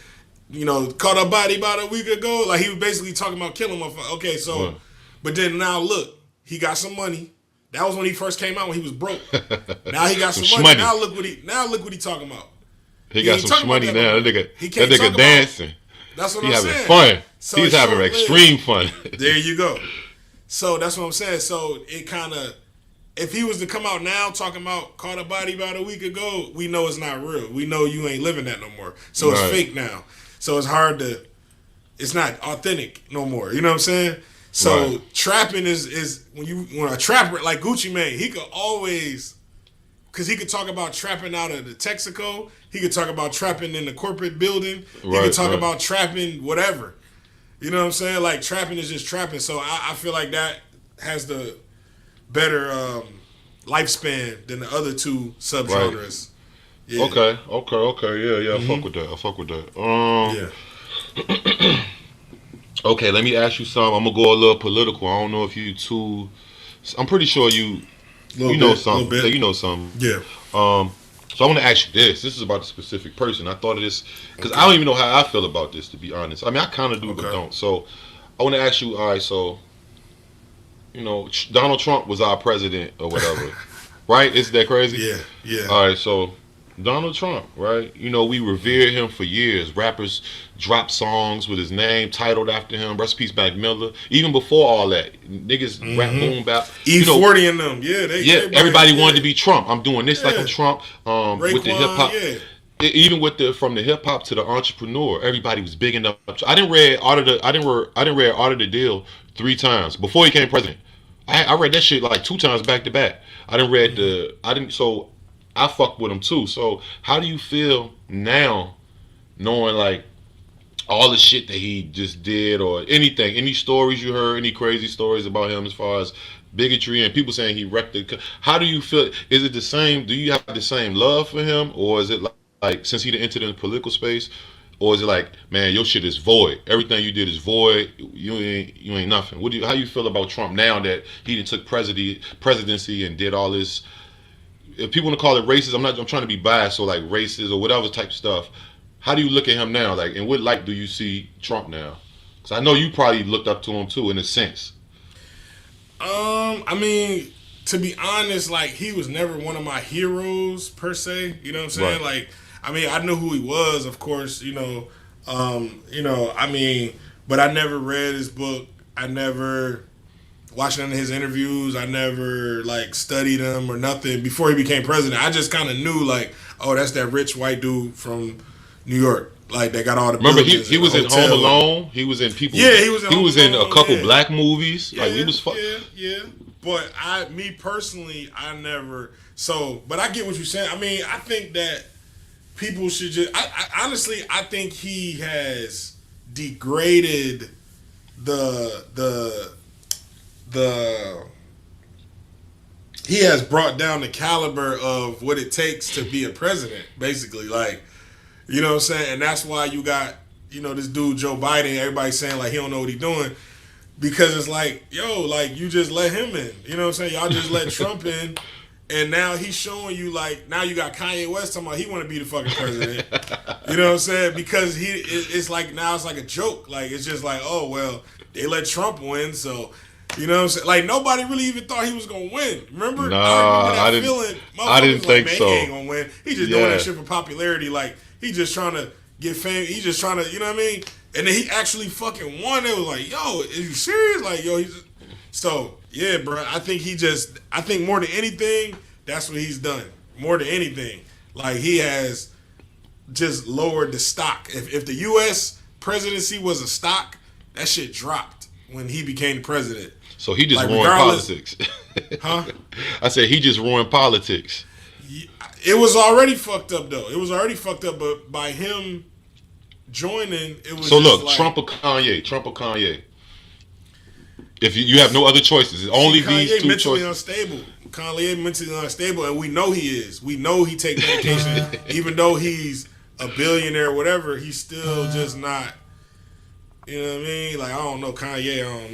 Caught a body about a week ago. Like he was basically talking about killing motherfuckers. Okay, so, but then now look. He got some money. That was when he first came out, when he was broke. Now he got some money. Now look what he talking about. He got some money now. That nigga dancing. That's what He I'm having saying. fun. So He's it's having short-lived. extreme fun. There you go. So that's what I'm saying. So it kind of, if he was to come out now talking about caught a body about a week ago, we know it's not real. We know you ain't living that no more. So it's Right. fake now. So it's hard to, it's not authentic no more. You know what I'm saying? So Right. trapping is when a trapper like Gucci Mane, he could always, because he could talk about trapping out of the Texaco. He could talk about trapping in the corporate building. He Right, could talk right. about trapping whatever. You know what I'm saying? Like trapping is just trapping. So I feel like that has the better lifespan than the other two subgenres. Yeah. Okay. Yeah. I fuck with that. Yeah. Okay, let me ask you something. I'm gonna go a little political. I don't know if you too. I'm pretty sure you know something. Little bit. You know something. Yeah. So I want to ask you this. This is about a specific person. I thought of this because I don't even know how I feel about this, to be honest. I mean, I kind of do, but Okay. don't. So I want to ask you. All right, so Donald Trump was our president or whatever, right? Isn't that crazy? Yeah. Yeah. All right, so Donald Trump, right? We revered him for years. Rappers dropped songs with his name titled after him. Rest in peace, Mac Miller. Even before all that, niggas rap boom bap. E40 and them. Yeah. Everybody wanted to be Trump. I'm doing this like I'm Yeah. Trump. With the hip hop. Yeah. Even with from the hip hop to the entrepreneur, everybody was bigging up. I didn't read Art of the Deal 3 times before he became president. I read that shit like 2 times back to back. So I fuck with him too. So how do you feel now, knowing like all the shit that he just did or anything, any stories you heard, any crazy stories about him as far as bigotry and people saying he wrecked the, how do you feel? Is it the same? Do you have the same love for him, or is it like since he entered in the political space, or is it like, man, your shit is void? Everything you did is void. You ain't nothing. How you feel about Trump now that he done took presidency and did all this? If people want to call it racist, I'm trying to be biased, so like racist or whatever type of stuff. How do you look at him now? Like, in what light do you see Trump now? Because I know you probably looked up to him too, in a sense. I mean, to be honest, like he was never one of my heroes per se. You know what I'm saying? Right. Like, I mean, I knew who he was, of course. I mean, but I never read his book. I never watched none of his interviews. I never like studied him or nothing before he became president. I just kind of knew like, oh, that's that rich white dude from New York. Like they got all the. Remember, he buildings was and in the hotel. Home Alone. He was in people. Yeah, he was in He Home was in a Alone, couple yeah. black movies. Like we was. Yeah. But me personally, I never. So, but I get what you're saying. I mean, I think that people should just. I honestly, I think he has degraded the. He has brought down the caliber of what it takes to be a president. Basically, like, you know what I'm saying, and that's why you got this dude Joe Biden. Everybody saying like he don't know what he's doing. Because it's like, yo, like, you just let him in. You know what I'm saying? Y'all just let Trump in. And now he's showing you, like, now you got Kanye West talking about he want to be the fucking president. You know what I'm saying? Because it's like, now it's like a joke. Like, it's just like, oh, well, they let Trump win, so, you know what I'm saying? Like, nobody really even thought he was going to win. Remember? Nah, I remember that feeling. I didn't Motherfuckers think like, man, so. He ain't going to win. He just doing that shit for popularity. Like, he just trying to get fame. He just trying to, you know what I mean? And then he actually fucking won. It was like, yo, is you serious? Like, yo, so yeah, bro. I think more than anything, that's what he's done. More than anything, like he has just lowered the stock. If the U.S. presidency was a stock, that shit dropped when he became the president. So he just Like, ruined regardless- politics. Huh? I said he just ruined politics. It was already fucked up though. It was already fucked up, but by him joining, it was. So just look, like, Trump or Kanye. If you have no other choices, it's only Kanye these two mentally choices. unstable. Kanye mentally unstable, and we know he is. We know he take medication, even though he's a billionaire or whatever. He's still just not. You know what I mean? Like, I don't know Kanye. I don't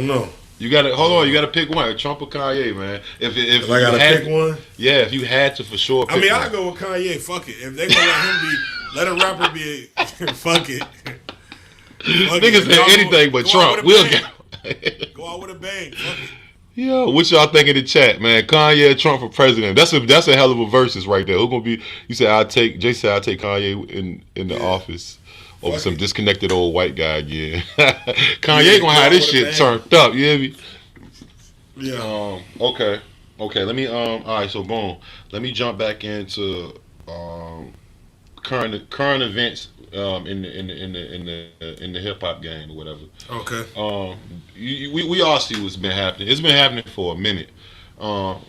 know. You gotta hold on. You gotta pick one, Trump or Kanye, man. If I gotta you had, pick one, yeah, if you had to for sure. Pick I mean, one. I go with Kanye. Fuck it. If they gonna let a rapper be, fuck it. Niggas say anything but Trump. We'll get. Go out with a bang. Fuck it. Yeah, what y'all think in the chat, man? Kanye, Trump for president. That's a hell of a versus right there. Who gonna be? You said Jay said I'll take Kanye in the office over Fuck some it. disconnected old white guy again. Kanye Yeah, gonna have this with a shit bang. turned up. You hear me? Yeah. Okay. Let me all right. So boom. Let me jump back into current events in the hip hop game or whatever. Okay. We all see what's been happening. It's been happening for a minute.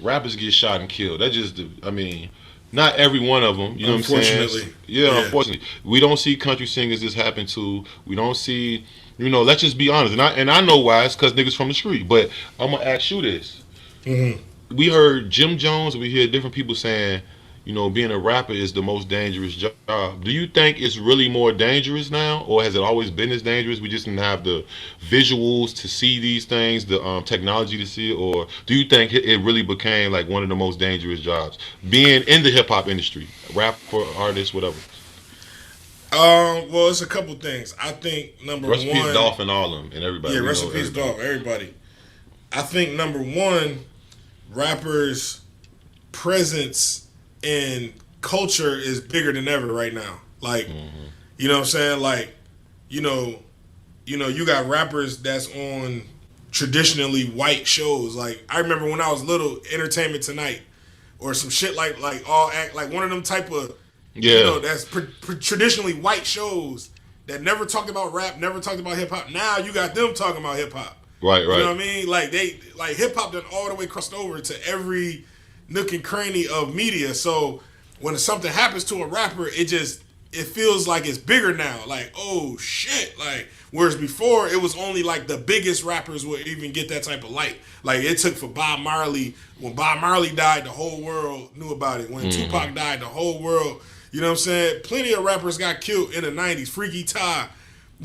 Rappers get shot and killed. That just, I mean, not every one of them. You know what I'm saying? Unfortunately. Yeah, Yeah. unfortunately, we don't see country singers this happen to. We don't see, let's just be honest. And I know why. It's because niggas from the street. But I'm gonna ask you this. Mm-hmm. We heard Jim Jones. We hear different people saying, being a rapper is the most dangerous job. Do you think it's really more dangerous now, or has it always been as dangerous? We just didn't have the visuals to see these things, the technology to see it, or do you think it really became like one of the most dangerous jobs, being in the hip hop industry, rapper, artist, whatever? Well, it's a couple things. I think number Rest in one. peace, Dolph and all of them, and everybody. Yeah, We rest know in peace, everybody. Dolph. Everybody. I think number one, rappers' presence in culture is bigger than ever right now. Like, you know what I'm saying? Like, you got rappers that's on traditionally white shows. Like, I remember when I was little, Entertainment Tonight, or some shit like All Act, like one of them type of, Yeah. that's traditionally white shows that never talked about rap, never talked about hip hop. Now you got them talking about hip hop. Right. You know what I mean? Like hip hop done all the way crossed over to every nook and cranny of media. So when something happens to a rapper, it feels like it's bigger now. Like, oh shit. Like, whereas before it was only like the biggest rappers would even get that type of light. Like, it took for Bob Marley. When Bob Marley died, the whole world knew about it. When Tupac died, the whole world, you know what I'm saying? Plenty of rappers got killed in the 90s. Freaky Ty,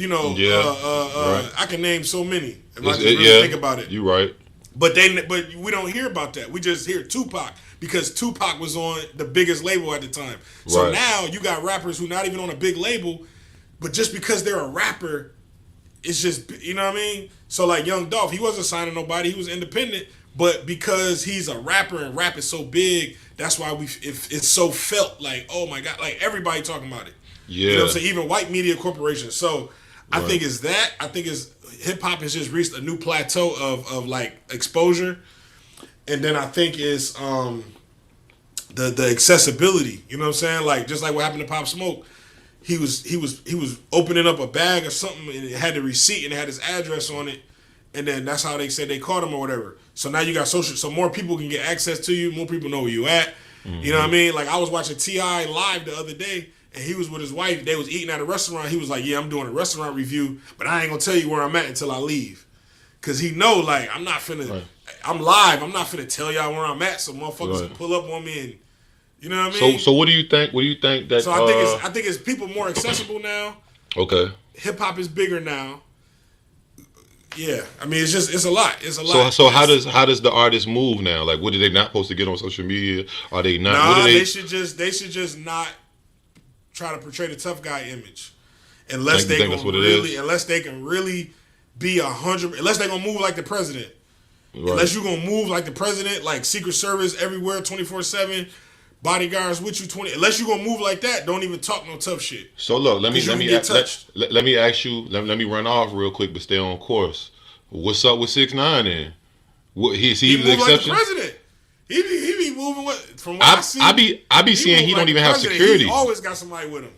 Right. I can name so many if I just really think about it. You right. But we don't hear about that. We just hear Tupac because Tupac was on the biggest label at the time. So Right. now you got rappers who not even on a big label, but just because they're a rapper, it's just, you know what I mean? So like Young Dolph, he wasn't signing nobody. He was independent. But because he's a rapper and rap is so big, that's why it's so felt like, oh my God, like everybody talking about it. Yeah. You know what I'm saying? Even white media corporations. So I think it's that. I think it's hip hop has just reached a new plateau of like exposure. And then I think it's the accessibility. You know what I'm saying? Like just like what happened to Pop Smoke. He was opening up a bag or something and it had the receipt and it had his address on it. And then that's how they said they caught him or whatever. So now you got social, so more people can get access to you. More people know where you at. You know what I mean? Like I was watching T.I. live the other day, and he was with his wife. They was eating at a restaurant. He was like, "Yeah, I'm doing a restaurant review, but I ain't gonna tell you where I'm at until I leave." Cause he know, like, I'm not finna. Right. I'm live. I'm not finna tell y'all where I'm at, so motherfuckers Right. can pull up on me and, you know what I mean? So what do you think? What do you think that? So I think it's people more accessible now. Okay. Hip hop is bigger now. Yeah, I mean it's a lot. It's a lot. So how does the artist move now? Like, what are they not supposed to get on social media? Are they not? Nah, what are they should just not try to portray the tough guy image, unless Think- you think they that's can what it really, is? unless they can really be 100, unless they gonna move like the president. Right. Unless you gonna move like the president, like Secret Service everywhere, 24/7, bodyguards with you 20. Unless you gonna move like that, don't even talk no tough shit. So look, let 'Cause you me can get touched. let me ask you. Let me run off real quick, but stay on course. What's up with 6ix9ine then? What he He the move like the exception? president. He be moving from what I see. I be seeing move he like don't the even have president. security. He always got somebody with him.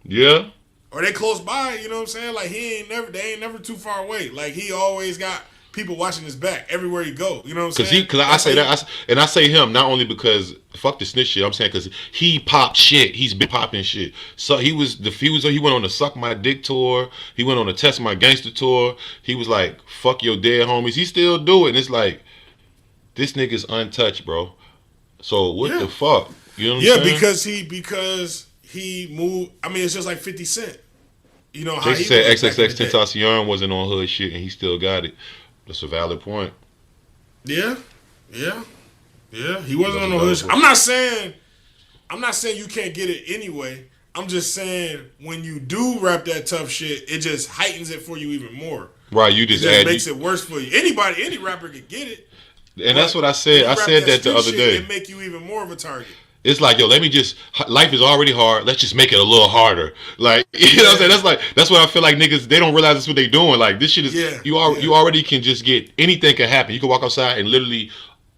Yeah. Or they close by, you know what I'm saying? Like they ain't never too far away. Like he always got people watching his back everywhere he go. You know what I'm saying? Because I say that, and I say him not only because fuck the snitch shit. I'm saying because he popped shit. He's been popping shit. So he went on the Suck My Dick tour. He went on the Test My Gangster tour. He was like, fuck your dead homies. He still do it. And it's like, this nigga's untouched, bro. So what the fuck? You know what I'm saying? because he moved. I mean, it's just like 50 Cent. You know how Jason he said was back in XXX the day. Tentacion wasn't on hood shit and he still got it. That's a valid point. Yeah. He wasn't on the That's hood. a I'm not saying you can't get it anyway. I'm just saying when you do rap that tough shit, it just heightens it for you even more. Right, you It just just add. makes it worse for you. Any rapper could get it. And that's what I said. When you I rap said that the street other shit, day. It make you even more of a target. It's like, yo, life is already hard. Let's just make it a little harder. Like, you know what I'm saying? That's what I feel like niggas, they don't realize that's what they doing. Like, this shit is, you already can just get, anything can happen. You can walk outside and literally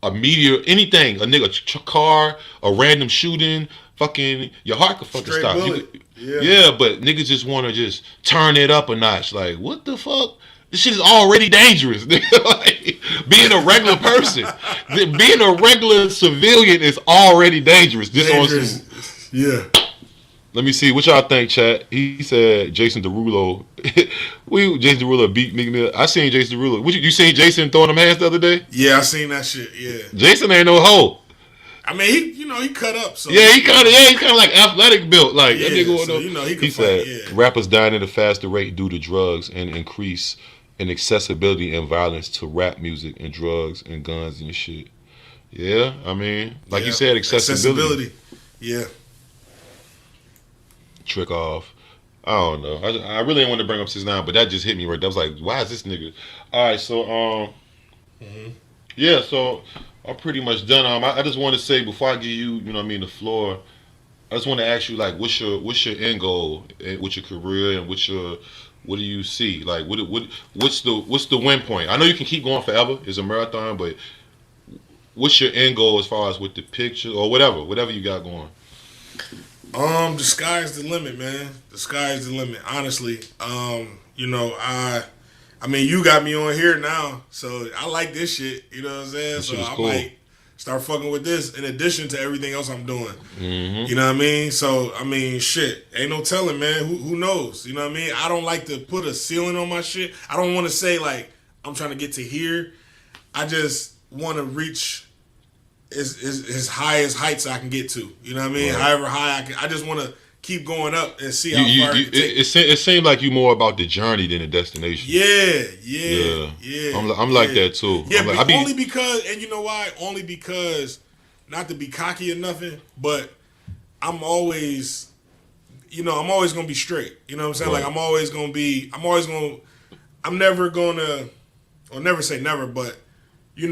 a meteor, anything, a nigga, car, a random shooting, fucking, your heart could fucking Straight stop. bullet. Yeah, but niggas just want to just turn it up a notch. Like, what the fuck? This shit is already dangerous. Like, being a regular person, being a regular civilian is already dangerous. Dangerous. Yeah. Let me see what y'all think, chat. He said Jason Derulo. Jason Derulo beat Meek Mill. I seen Jason Derulo. You seen Jason throwing them hands the other day? Yeah, I seen that shit. Yeah. Jason ain't no hoe. I mean, he cut up. So yeah, he's kind of like athletic built. Like that nigga. So, he can said fight, yeah. rappers dying at a faster rate due to drugs and increase in accessibility and violence to rap music and drugs and guns and shit. Yeah, I mean, like you said, accessibility. Yeah. Trick off. I don't know. I really didn't want to bring up 6ix9ine, but that just hit me right there. I was like, why is this nigga? All right, so yeah, so I'm pretty much done. I just want to say before I give you, the floor. I just want to ask you, like, what's your end goal with your career and what do you see? Like, what's the win point? I know you can keep going forever. It's a marathon, but what's your end goal as far as with the picture or whatever you got going? The sky's the limit, man. The sky's the limit. Honestly, I mean, you got me on here now, so I like this shit. You know what I'm saying? So I might start fucking with this in addition to everything else I'm doing. Mm-hmm. You know what I mean? So I mean, shit, ain't no telling, man. Who knows? You know what I mean? I don't like to put a ceiling on my shit. I don't want to say like I'm trying to get to here. I just want to reach as high as heights I can get to. You know what I mean? Right. However high I can. I just want to keep going up and see how far I can take. It seemed like you more about the journey than the destination. Yeah. I'm like that too. Yeah, but only because, and you know why? Only because, not to be cocky or nothing, but I'm always gonna be straight. You know what I'm saying? Right. Like I'm never gonna, or never say never, but I'm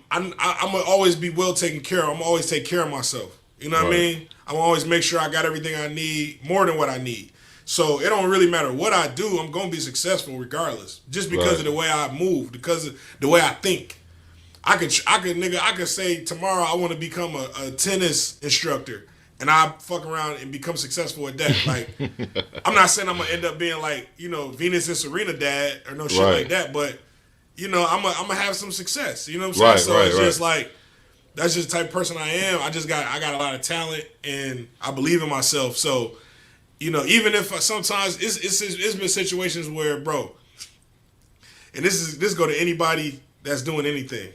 gonna always be well taken care of. I'm always take care of myself. You know what I mean? I'm always make sure I got everything I need, more than what I need. So it don't really matter what I do. I'm gonna be successful regardless, just because of the way I move, because of the way I think. I could say tomorrow I want to become a tennis instructor, and I fuck around and become successful at that. Like, I'm not saying I'm gonna end up being like Venus and Serena dad or no shit like that, but I'm gonna have some success. You know what I'm saying? So it's just like, that's just the type of person I am. I got a lot of talent and I believe in myself. So, even if sometimes it's been situations where, bro, and this go to anybody that's doing anything.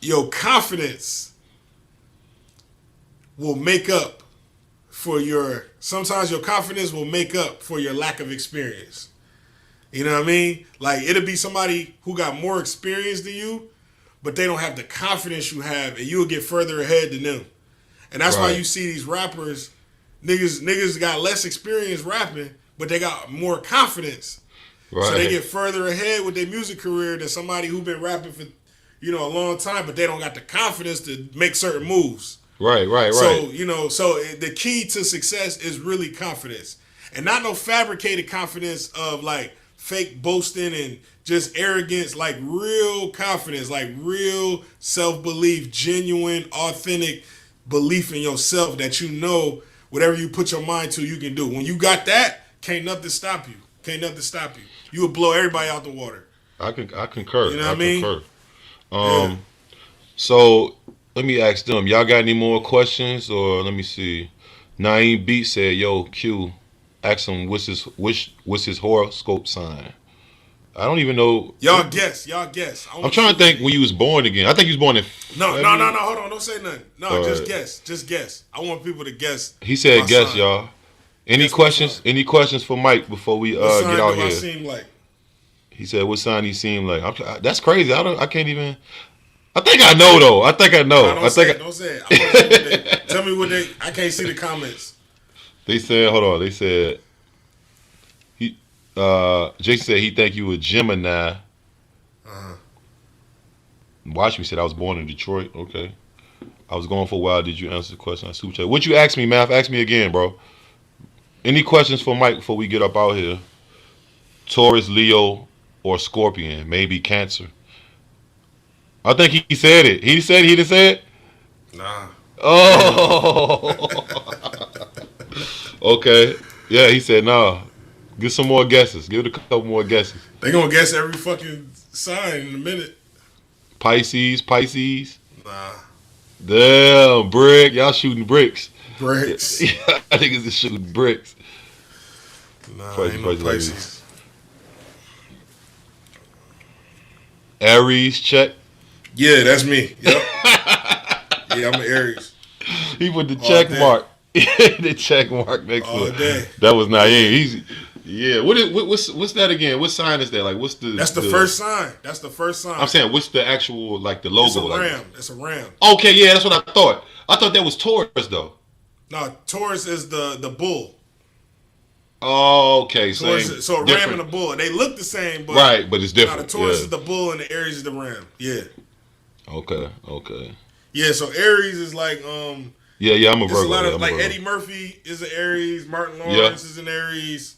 Your confidence will make up for sometimes your confidence will make up for your lack of experience. You know what I mean? Like, it'll be somebody who got more experience than you, but they don't have the confidence you have, and you'll get further ahead than them. And that's why you see these rappers, niggas got less experience rapping, but they got more confidence. Right. So they get further ahead with their music career than somebody who been rapping for, a long time, but they don't got the confidence to make certain moves. Right. So, so the key to success is really confidence. And not no fabricated confidence of like fake boasting and just arrogance, like real confidence, like real self-belief, genuine, authentic belief in yourself that whatever you put your mind to, you can do. When you got that, can't nothing stop you. You will blow everybody out the water. I concur. You know what I mean? Concur. So let me ask them. Y'all got any more questions? Or let me see. Naeem Beat said, "Yo, Q, ask him what's his horoscope sign." I don't even know. Y'all guess. I'm trying to think when you was born again. I think you was born in. No. Hold on. Don't say nothing. No, just guess. I want people to guess. He said, "Guess, sign. Y'all." Any questions? Any questions for Mike before we get out here? What sign do I seem like? He said, "What sign he seem like?" That's crazy. I can't even. I think I know though. I think I know. No, don't say it. Tell me what they. I can't see the comments. They said, hold on. They said Jason said he think you a Gemini. Watch me said I was born in Detroit. Okay. I was going for a while. Did you answer the question on Super Chat? What you asked me, Math? Ask me again, bro. Any questions for Mike before we get up out here? Taurus, Leo, or Scorpion? Maybe Cancer. I think he said it. He said he didn't say it? Nah. Oh. Okay. Yeah, he said nah. Get some more guesses. Give it a couple more guesses. They gonna guess every fucking sign in a minute. Pisces. Nah. Damn, brick. Y'all shooting bricks. Bricks. Yeah, I think it's just shooting bricks. Nah, Pisces, ain't no Pisces, Pisces. Aries, check. Yeah, that's me. Yep. Yeah, I'm an Aries. He put the All check day. mark. The check mark next All to it. day. That was Naeem. He's yeah. What's that again? What sign is that? Like what's the? That's the first sign. That's the first sign. I'm saying what's the actual like the it's logo? a like? ram. It's a ram. Okay, yeah, that's what I thought. I thought that was Taurus though. No, Taurus is the bull. Oh, okay. Taurus, so a ram different. and a bull. They look the same, but Right, but it's nah, different. the Taurus yeah. is the bull and the Aries is the ram. Yeah. Okay. Yeah, so Aries is like Yeah, I'm a it's Virgo. a lot yeah, of I'm a like Virgo. Eddie Murphy is an Aries, Martin Lawrence is an Aries.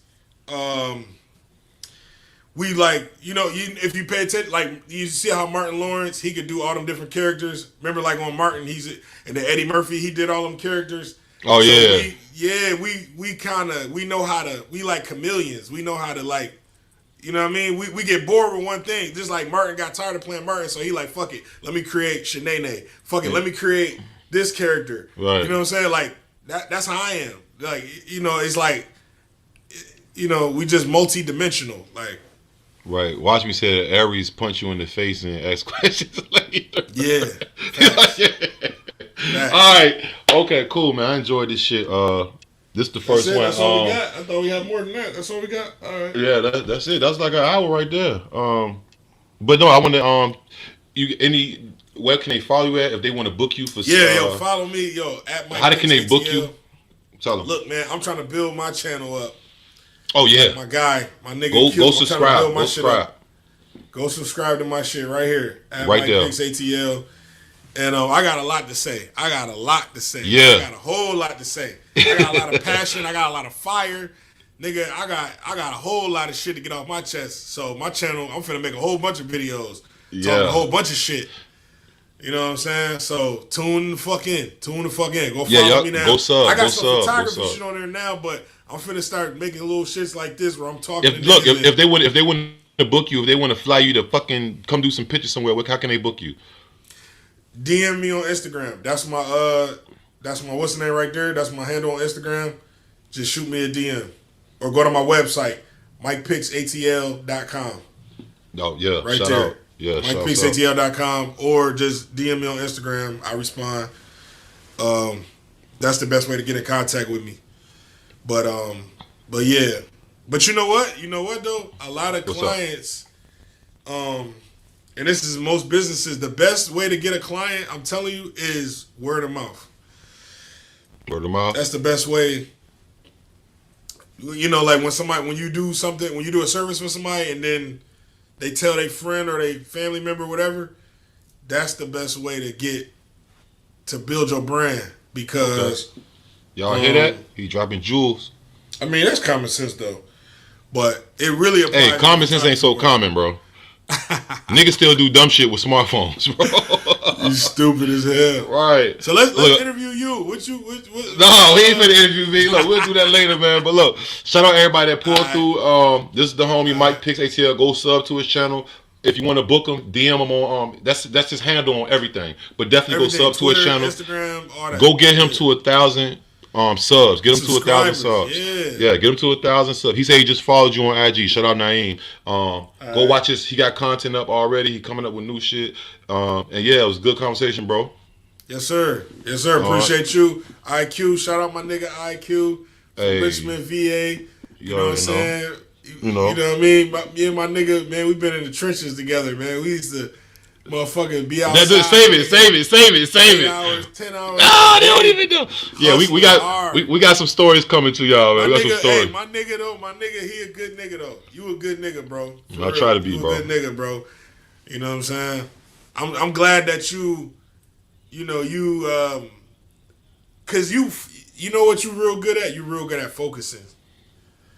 We like, if you pay attention, like you see how Martin Lawrence, he could do all them different characters. Remember, like on Martin, and then Eddie Murphy, he did all them characters. Oh So yeah. we know how to, we like chameleons. We know how to like, you know what I mean? We get bored with one thing. Just like Martin got tired of playing Martin, so he like, fuck it, let me create Shanae. Fuck it, let me create this character. Right. You know what I'm saying? Like that's how I am. Like, it's like, we just multi-dimensional. Like, Right. Watch me say that Aries punch you in the face and ask questions later. yeah. All right. Okay. Cool, man. I enjoyed this shit. This the first one. That's all we got. I thought we had more than that. That's all we got. All right. Yeah. That's it. That's like an hour right there. But no, I want to where can they follow you at if they want to book you for? Yeah, follow me, at Mike. How can they book ATL. you? Tell them. Look, man, I'm trying to build my channel up. Oh yeah. My guy, my nigga. Go Q, I'm trying to subscribe. build my Go shit subscribe. up. Go subscribe to my shit right here at Right Mike there. Picks ATL. And I got a lot to say. Yeah. I got a whole lot to say. I got a lot of passion. I got a lot of fire. Nigga, I got a whole lot of shit to get off my chest. So my channel, I'm finna make a whole bunch of videos. Yeah. Talking a whole bunch of shit. You know what I'm saying? So tune the fuck in. Go follow me now. Go sub. I got Go some sub. photography Go sub. shit on there now, but I'm finna start making little shits like this where I'm talking to Look, niggas if they want to book you, if they want to fly you to fucking come do some pictures somewhere, how can they book you? DM me on Instagram. That's my what's the name right there? That's my handle on Instagram. Just shoot me a DM. Or go to my website, MikePicksATL.com. Oh yeah, Right shout there. out. Yeah, shout out. MikePicksATL.com, or just DM me on Instagram. I respond. That's the best way to get in contact with me. But yeah. But you know what? You know what though? A lot of What's up? clients, and this is most businesses, the best way to get a client, I'm telling you, is word of mouth. Word of mouth. That's the best way. Like when you do something, when you do a service for somebody and then they tell their friend or their family member, whatever, that's the best way to build your brand. Because, Y'all hear that? He dropping jewels. I mean, that's common sense though. But it really applies. Hey, common sense ain't so common, bro. Niggas still do dumb shit with smartphones, bro. You stupid as hell. Right. So let's Look, interview you. What? No, he ain't finna interview me. Look, we'll do that later, man. But look, shout out everybody that pulled through. This is the homie Mike Picks ATL. Go sub to his channel. If you want to book him, DM him on that's his handle on everything. But definitely Everything, go sub Twitter, to his channel. Instagram, all that. Go get him to 1,000 subs. Get him to 1,000 subs. Yeah. Get him to 1,000 subs. He said he just followed you on IG. Shout out Naeem. Go watch his. He got content up already. He coming up with new shit. And yeah, it was a good conversation, bro. Yes, sir. Yes, sir. Appreciate you. IQ. Shout out my nigga IQ from Hey. Richmond, VA. You know what I'm saying? You know. You know what I mean? Me and my nigga, man, we've been in the trenches together, man. We used to Motherfucker, be outside. Save it. 10 hours, 10 hours. Ah, they don't even know. Yeah, we got some stories coming to y'all, man. My We got some nigga, stories. hey, my nigga, he a good nigga though. You a good nigga, bro. For I real. try to be, you bro. a good nigga, bro. You know what I'm saying? I'm glad that you cause you know what you real good at? You real good at focusing.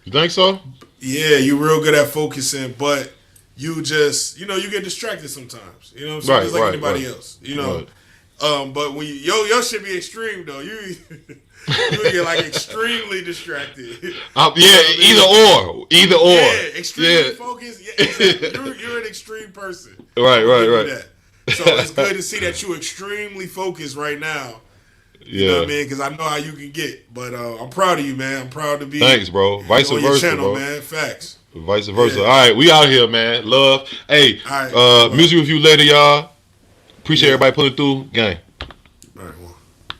You think so? Yeah, you real good at focusing, but you just, you get distracted sometimes. You know what I'm saying? Right, Just like right, anybody right. else. You know. Right. But when your shit be extreme though. You get like extremely distracted. Either or. Yeah, extremely focused. Yeah, exactly. You're an extreme person. Right. That. So it's good to see that you're extremely focused right now. You know what I mean? Because I know how you can get. But I'm proud of you, man. I'm proud to be. Thanks, bro. Vice on versa, your channel, bro. man. Facts. Vice versa. Yeah. All right, we out here, man. Love. Hey, All right. music review later, y'all. Appreciate everybody pulling through. Gang.